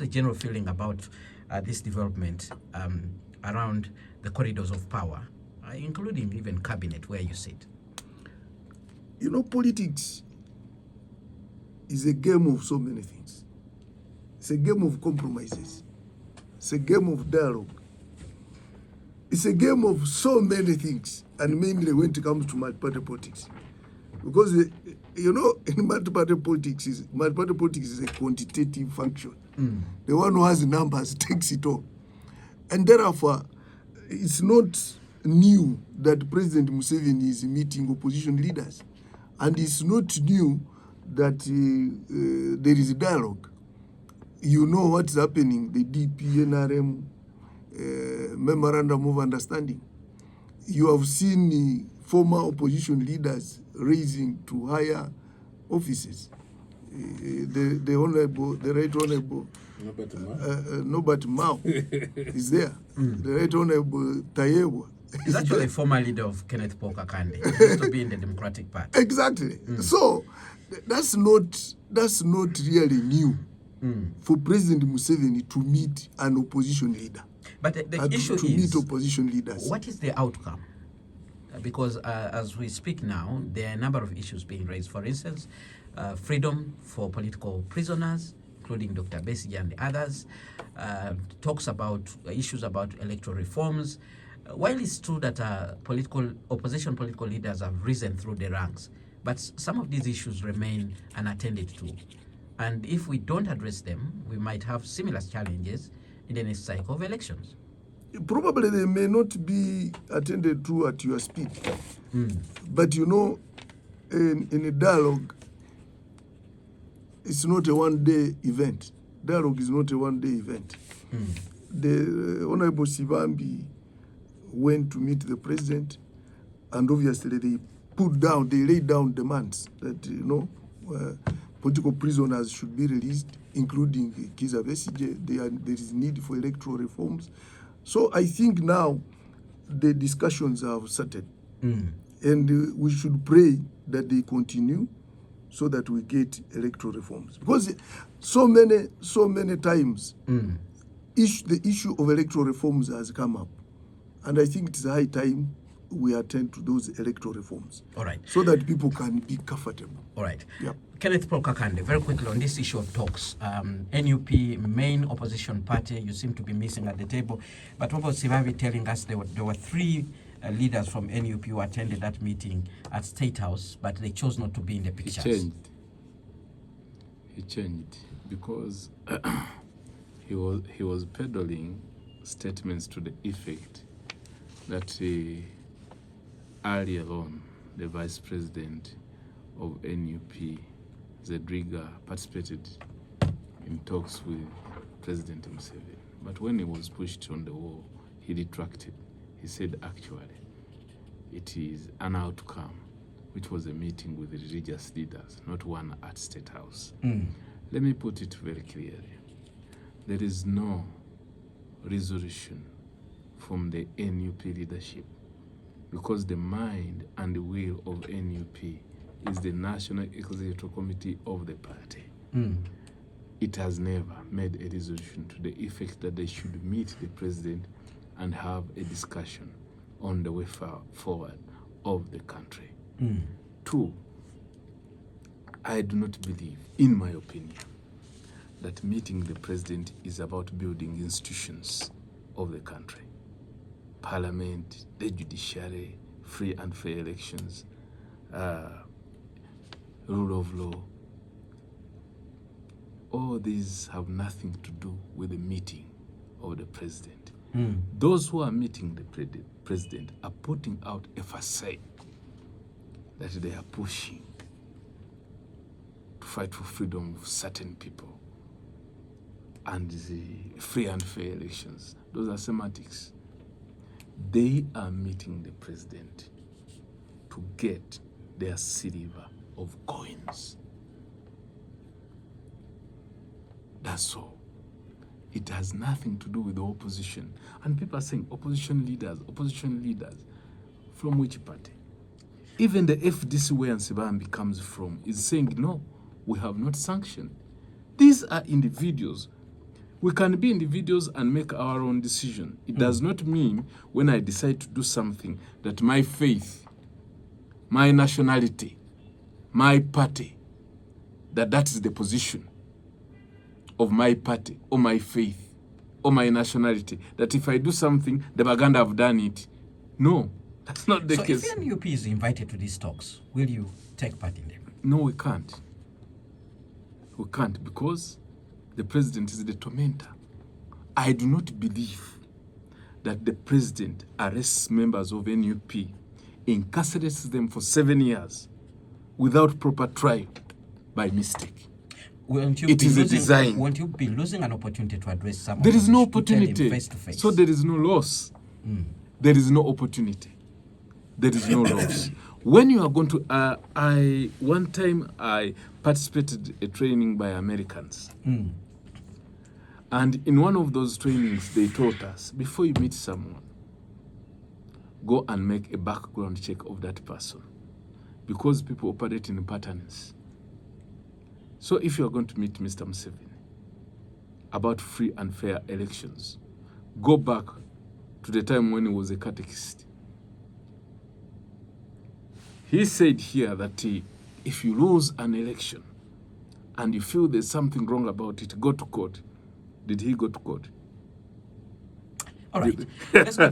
The general feeling about this development around the corridors of power, including even cabinet where you sit? You know, politics is a game of so many things. It's a game of compromises. It's a game of dialogue. It's a game of so many things, and mainly when it comes to multi-party politics. Because, you know, in multi-party politics is a quantitative function. The one who has the numbers takes it all. And therefore, it's not new that President Museveni is meeting opposition leaders. And it's not new that there is a dialogue. You know what's happening, the DP, NRM, Memorandum of Understanding. You have seen the former opposition leaders raising to higher offices. The Right Honorable Nobert Mao is there. The Right Honorable Tayewa. He's actually a former leader of Kenneth Kakande. He used to be in the Democratic Party. Exactly. So that's not really new for President Museveni to meet an opposition leader. But the issue to meet opposition leaders. What is the outcome? Because as we speak now, there are a number of issues being raised. For instance, freedom for political prisoners, including Dr. Besigye and others, talks about issues about electoral reforms. While it's true that opposition political leaders have risen through the ranks, but some of these issues remain unattended to. And if we don't address them, we might have similar challenges in the next cycle of elections. Probably they may not be attended to at your speed. But you know, in a dialogue, it's not a one-day event. Dialogue is not a one-day event. The Honorable Sivambi went to meet the president, and obviously they laid down demands that, you know, political prisoners should be released, including Kizza Besigye. There is need for electoral reforms. So I think now the discussions have started, and we should pray that they continue so that we get electoral reforms. Because so many times the issue of electoral reforms has come up, and I think it's high time we attend to those electoral reforms. All right. So that people can be comfortable. All right. Yeah. Kenneth Kakande, very quickly on this issue of talks. NUP, main opposition party, you seem to be missing at the table. But what was Sivavi telling us? There were three leaders from NUP who attended that meeting at State House, but they chose not to be in the pictures. He changed because he was peddling statements to the effect that earlier on, the vice president of NUP, Zedriga, participated in talks with President Museveni. But when he was pushed on the wall, he retracted. He said, actually, it is an outcome, which was a meeting with the religious leaders, not one at State House. Let me put it very clearly. There is no resolution from the NUP leadership, because the mind and the will of NUP is the National Executive Committee of the party. It has never made a resolution to the effect that they should meet the president and have a discussion on the way forward of the country. Two, I do not believe, in my opinion, that meeting the president is about building institutions of the country. Parliament, the judiciary, free and fair elections, rule of law. All these have nothing to do with the meeting of the president. Those who are meeting the president are putting out a facade that they are pushing to fight for freedom of certain people and the free and fair elections. Those are semantics. They are meeting the president to get their silver of coins. That's all. It has nothing to do with the opposition. And people are saying opposition leaders. From which party? Even the FDC where Nsibambi comes from is saying, no, we have not sanctioned. These are individuals We can be individuals and make our own decision. It does not mean when I decide to do something that my faith, my nationality, my party, that is the position of my party or my faith or my nationality, that if I do something, the Baganda have done it. No, that's not the case. So if NUP is invited to these talks, will you take part in them? No, we can't. We can't, because the president is the tormentor. I do not believe that the president arrests members of NUP, incarcerates them for 7 years without proper trial by mistake. It is a design. Won't you be losing an opportunity to address someone? There is no opportunity. Face to face? So there is no loss. There is no opportunity. There is no loss. When you are going to, one time I participated in a training by Americans. And in one of those trainings, they taught us, before you meet someone, go and make a background check of that person. Because people operate in patterns. So if you are going to meet Mr. Museveni about free and fair elections, go back to the time when he was a catechist. He said here that if you lose an election and you feel there's something wrong about it, go to court. Did he go to court? All right. Let's go